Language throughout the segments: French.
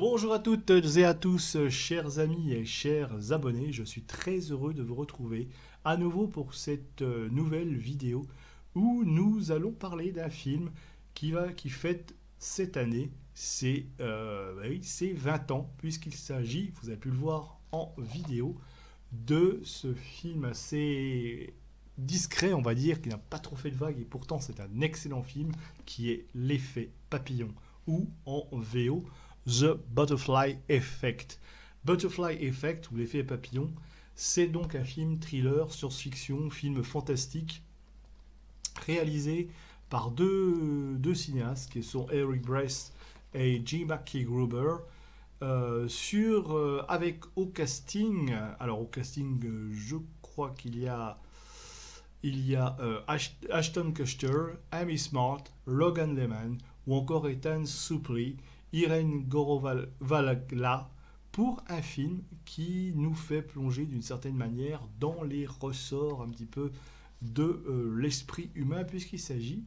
Bonjour à toutes et à tous, chers amis et chers abonnés. Je suis très heureux de vous retrouver à nouveau pour cette nouvelle vidéo où nous allons parler d'un film qui fête cette année ses 20 ans, puisqu'il s'agit, vous avez pu le voir en vidéo, de ce film assez discret, on va dire, qui n'a pas trop fait de vagues, et pourtant c'est un excellent film, qui est L'Effet Papillon, ou en VO, The Butterfly Effect. Butterfly Effect, ou L'Effet Papillon, c'est donc un film thriller, science-fiction, film fantastique, réalisé par deux cinéastes, qui sont Eric Brest et J. McKee-Gruber, avec au casting, alors au casting, je crois qu'il y a Ashton Kutcher, Amy Smart, Logan Lerman ou encore Ethan Suplee, Irene Gorovalagla, pour un film qui nous fait plonger d'une certaine manière dans les ressorts un petit peu de l'esprit humain, puisqu'il s'agit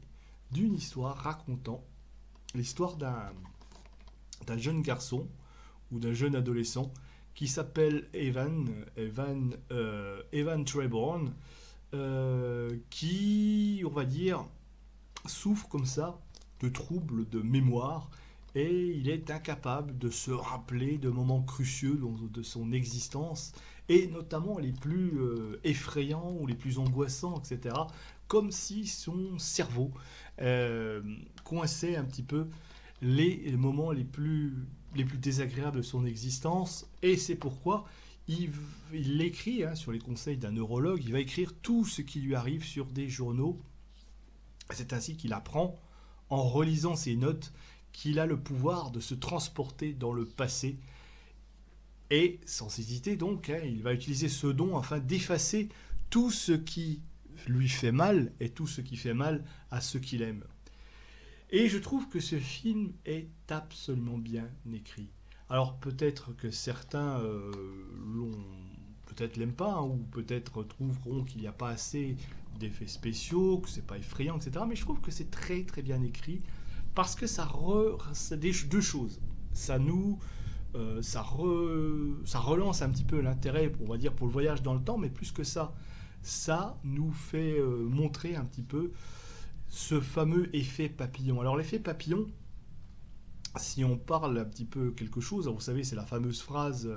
d'une histoire racontant l'histoire d'un jeune garçon ou d'un jeune adolescent qui s'appelle Evan Treborn, qui, on va dire, souffre comme ça de troubles de mémoire, et il est incapable de se rappeler de moments cruciaux de son existence, et notamment les plus effrayants ou les plus angoissants, etc. Comme si son cerveau coinçait un petit peu les moments les plus désagréables de son existence, et c'est pourquoi il, il écrit, sur les conseils d'un neurologue, il va écrire tout ce qui lui arrive sur des journaux. C'est ainsi qu'il apprend, en relisant ses notes, qu'il a le pouvoir de se transporter dans le passé. Et sans hésiter donc, il va utiliser ce don afin d'effacer tout ce qui lui fait mal et tout ce qui fait mal à ceux qu'il aime. Et je trouve que ce film est absolument bien écrit. Alors peut-être que certains peut-être l'aiment pas, ou peut-être trouveront qu'il n'y a pas assez d'effets spéciaux, que c'est pas effrayant, etc. Mais je trouve que c'est très très bien écrit, parce que ça deux choses. Ça nous ça relance un petit peu l'intérêt, on va dire, pour le voyage dans le temps, mais plus que ça nous fait montrer un petit peu ce fameux effet papillon. Alors l'effet papillon, si on parle un petit peu quelque chose, vous savez, c'est la fameuse phrase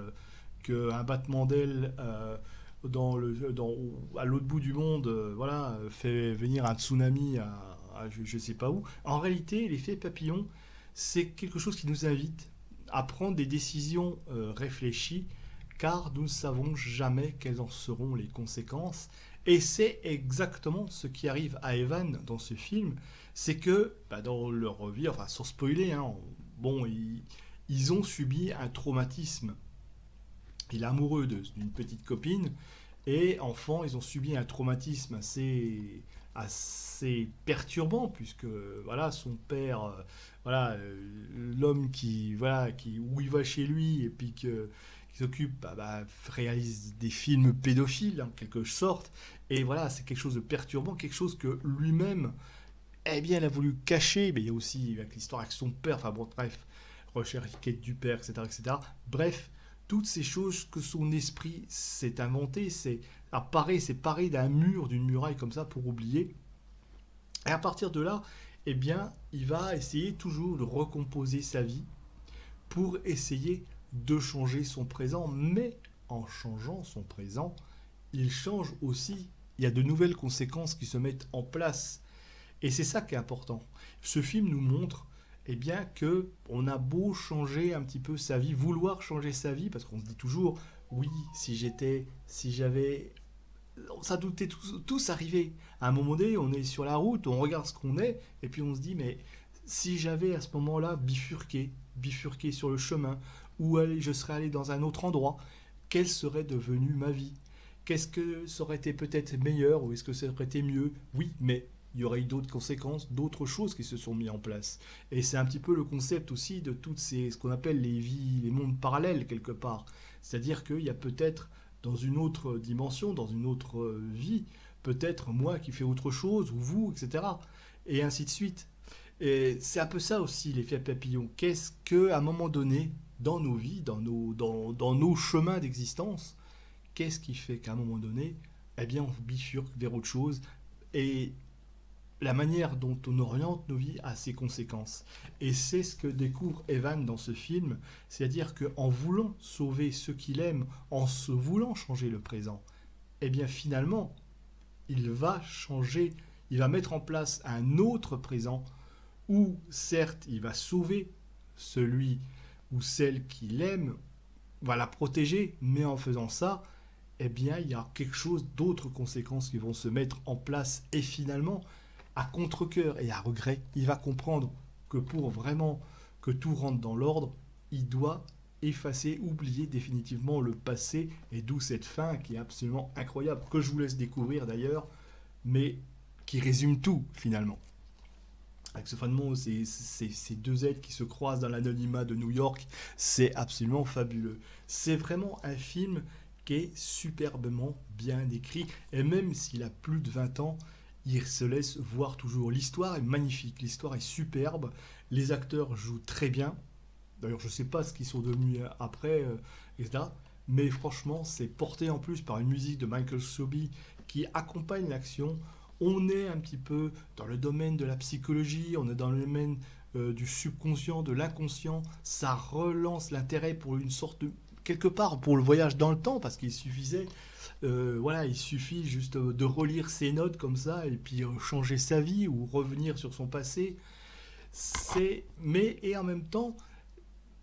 qu'un battement d'aile à l'autre bout du monde, voilà, fait venir un tsunami à je ne sais pas où. En réalité, l'effet papillon, c'est quelque chose qui nous invite à prendre des décisions réfléchies, car nous ne savons jamais quelles en seront les conséquences. Et c'est exactement ce qui arrive à Evan dans ce film. C'est que, dans leur vie, enfin sans spoiler, bon, ils ont subi un traumatisme. Il est amoureux d'une petite copine, et enfant, ils ont subi un traumatisme assez perturbant, puisque voilà, son père, voilà, l'homme où il va chez lui et puis qui s'occupe, réalise des films pédophiles en quelque sorte. Et voilà, c'est quelque chose de perturbant, quelque chose que lui-même, eh bien, il a voulu cacher. Mais il y a aussi avec l'histoire avec son père, enfin bon, bref, recherche quête du père, etc., etc. Bref, toutes ces choses que son esprit s'est inventé, c'est pareil d'un mur, d'une muraille comme ça pour oublier. Et à partir de là, eh bien, il va essayer toujours de recomposer sa vie pour essayer de changer son présent. Mais en changeant son présent, il change aussi. Il y a de nouvelles conséquences qui se mettent en place. Et c'est ça qui est important. Ce film nous montre, bien, que on a beau changer un petit peu sa vie, vouloir changer sa vie, parce qu'on se dit toujours, oui, si j'avais, ça doutait tous arriver. À un moment donné, on est sur la route, on regarde ce qu'on est, et puis on se dit, mais si j'avais à ce moment-là bifurqué sur le chemin, ou je serais allé dans un autre endroit, quelle serait devenue ma vie? Qu'est-ce que ça aurait été peut-être meilleur, ou est-ce que ça aurait été mieux? Oui, mais il y aurait eu d'autres conséquences, d'autres choses qui se sont mises en place. Et c'est un petit peu le concept aussi de toutes ce qu'on appelle les vies, les mondes parallèles quelque part. C'est-à-dire qu'il y a peut-être dans une autre dimension, dans une autre vie, peut-être moi qui fais autre chose, ou vous, etc. Et ainsi de suite. Et c'est un peu ça aussi l'effet papillon. Qu'est-ce que, à un moment donné, dans nos vies, dans nos chemins d'existence. Qu'est-ce qui fait qu'à un moment donné, eh bien, on bifurque vers autre chose et la manière dont on oriente nos vies a ses conséquences. Et c'est ce que découvre Evan dans ce film, c'est-à-dire qu'en voulant sauver ceux qu'il aime, en se voulant changer le présent, eh bien finalement, il va changer, il va mettre en place un autre présent où certes il va sauver celui ou celle qu'il aime, va la protéger, mais en faisant ça, eh bien il y a quelque chose d'autres conséquences qui vont se mettre en place et finalement, à contre-cœur et à regret, il va comprendre que pour vraiment que tout rentre dans l'ordre, il doit effacer, oublier définitivement le passé et d'où cette fin qui est absolument incroyable, que je vous laisse découvrir d'ailleurs, mais qui résume tout finalement. Avec ce fondement, ces deux êtres qui se croisent dans l'anonymat de New York, c'est absolument fabuleux. C'est vraiment un film qui est superbement bien écrit, et même s'il a plus de 20 ans, il se laisse voir toujours. L'histoire est magnifique, l'histoire est superbe, les acteurs jouent très bien. D'ailleurs, je ne sais pas ce qu'ils sont devenus après, etc. Mais franchement, c'est porté en plus par une musique de Michael Sobey qui accompagne l'action. On est un petit peu dans le domaine de la psychologie, on est dans le domaine du subconscient, de l'inconscient. Ça relance l'intérêt pour une sorte de quelque part pour le voyage dans le temps parce qu'il suffisait voilà, il suffit juste de relire ses notes comme ça et puis changer sa vie ou revenir sur son passé. Mais et en même temps,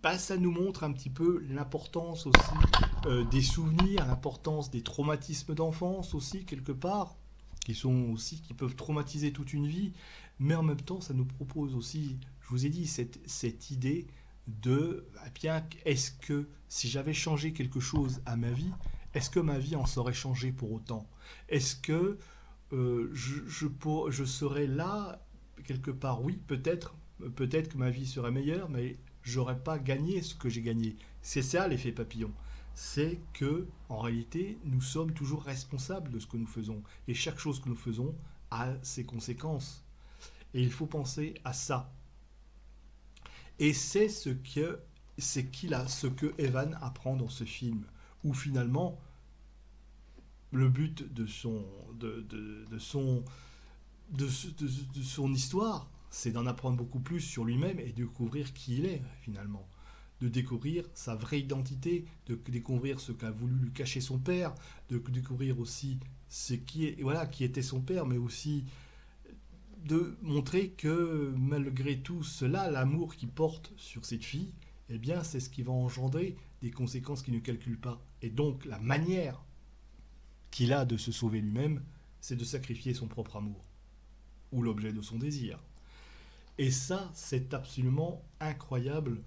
bah, ça nous montre un petit peu l'importance aussi des souvenirs, l'importance des traumatismes d'enfance aussi quelque part, qui sont aussi qui peuvent traumatiser toute une vie. Mais en même temps, ça nous propose aussi, je vous ai dit, cette idée de, eh bien, est-ce que si j'avais changé quelque chose à ma vie, est-ce que ma vie en serait changée pour autant? Est-ce que je serais là, quelque part? Oui, peut-être que ma vie serait meilleure, mais j'aurais pas gagné ce que j'ai gagné. C'est ça l'effet papillon. C'est que, en réalité, nous sommes toujours responsables de ce que nous faisons. Et chaque chose que nous faisons a ses conséquences. Et il faut penser à ça. Et ce que Evan apprend dans ce film, où finalement le but de son histoire, c'est d'en apprendre beaucoup plus sur lui-même et de découvrir qui il est finalement, de découvrir sa vraie identité, de découvrir ce qu'a voulu lui cacher son père, de découvrir aussi voilà, qui était son père, mais aussi de montrer que malgré tout cela, l'amour qu'il porte sur cette fille, eh bien, c'est ce qui va engendrer des conséquences qu'il ne calcule pas. Et donc, la manière qu'il a de se sauver lui-même, c'est de sacrifier son propre amour, ou l'objet de son désir. Et ça, c'est absolument incroyable.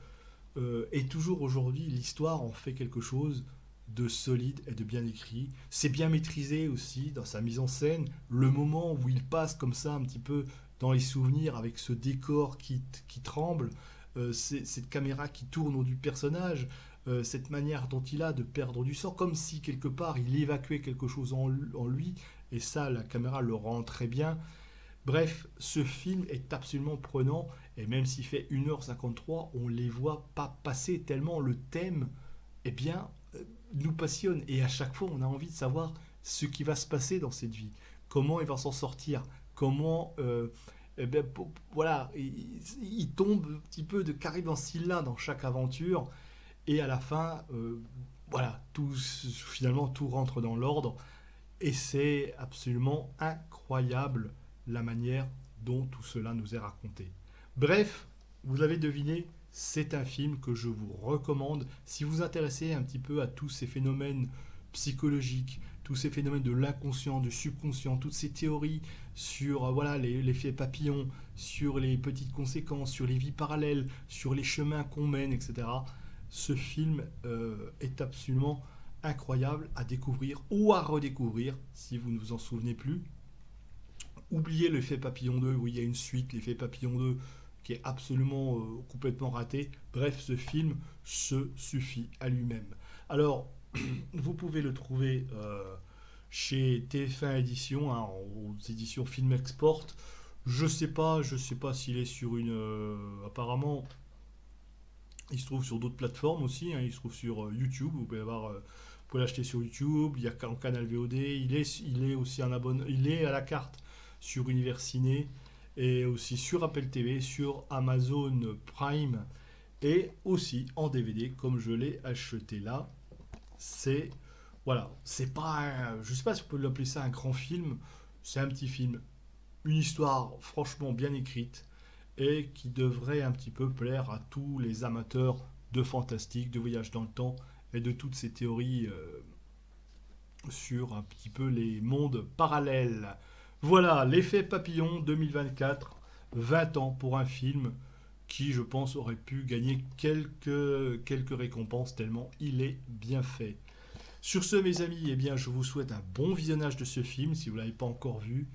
Et toujours aujourd'hui, l'histoire en fait quelque chose de solide et de bien écrit. C'est bien maîtrisé aussi dans sa mise en scène. Le moment où il passe comme ça un petit peu dans les souvenirs avec ce décor qui tremble, cette caméra qui tourne autour du personnage, cette manière dont il a de perdre du sang, comme si quelque part il évacuait quelque chose en lui. Et ça, la caméra le rend très bien. Bref, ce film est absolument prenant et même s'il fait 1h53, on ne les voit pas passer tellement le thème eh bien, nous passionne et à chaque fois on a envie de savoir ce qui va se passer dans cette vie, comment il va s'en sortir, comment eh bien, voilà, il tombe un petit peu de carré dans Scylla dans chaque aventure et à la fin voilà, finalement tout rentre dans l'ordre et c'est absolument incroyable la manière dont tout cela nous est raconté. Bref, vous l'avez deviné, c'est un film que je vous recommande. Si vous vous intéressez un petit peu à tous ces phénomènes psychologiques, tous ces phénomènes de l'inconscient, du subconscient, toutes ces théories sur voilà, l'effet papillon, sur les petites conséquences, sur les vies parallèles, sur les chemins qu'on mène, etc. Ce film est absolument incroyable à découvrir ou à redécouvrir si vous ne vous en souvenez plus. Oubliez l'effet Papillon 2, où il y a une suite, l'effet Papillon 2, qui est absolument complètement raté. Bref, ce film se suffit à lui-même. Alors, vous pouvez le trouver chez TF1 Édition, hein, aux éditions Film Export. Je sais pas s'il est sur une. Apparemment, Il se trouve sur d'autres plateformes aussi, hein. Il se trouve sur YouTube. Vous pouvez l'acheter sur YouTube. Il y a en canal VOD. Il est aussi il est à la carte sur Univers Ciné et aussi sur Apple TV, sur Amazon Prime et aussi en DVD comme je l'ai acheté là. C'est voilà, c'est pas, je sais pas si on peut l'appeler ça un grand film. C'est un petit film, une histoire franchement bien écrite et qui devrait un petit peu plaire à tous les amateurs de fantastique, de voyage dans le temps et de toutes ces théories sur un petit peu les mondes parallèles. Voilà, l'effet papillon 2024, 20 ans pour un film qui, je pense, aurait pu gagner quelques récompenses tellement il est bien fait. Sur ce, mes amis, eh bien, je vous souhaite un bon visionnage de ce film si vous ne l'avez pas encore vu.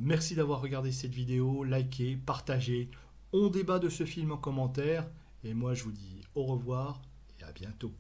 Merci d'avoir regardé cette vidéo, likez, partagez. On débat de ce film en commentaire. Et moi, je vous dis au revoir et à bientôt.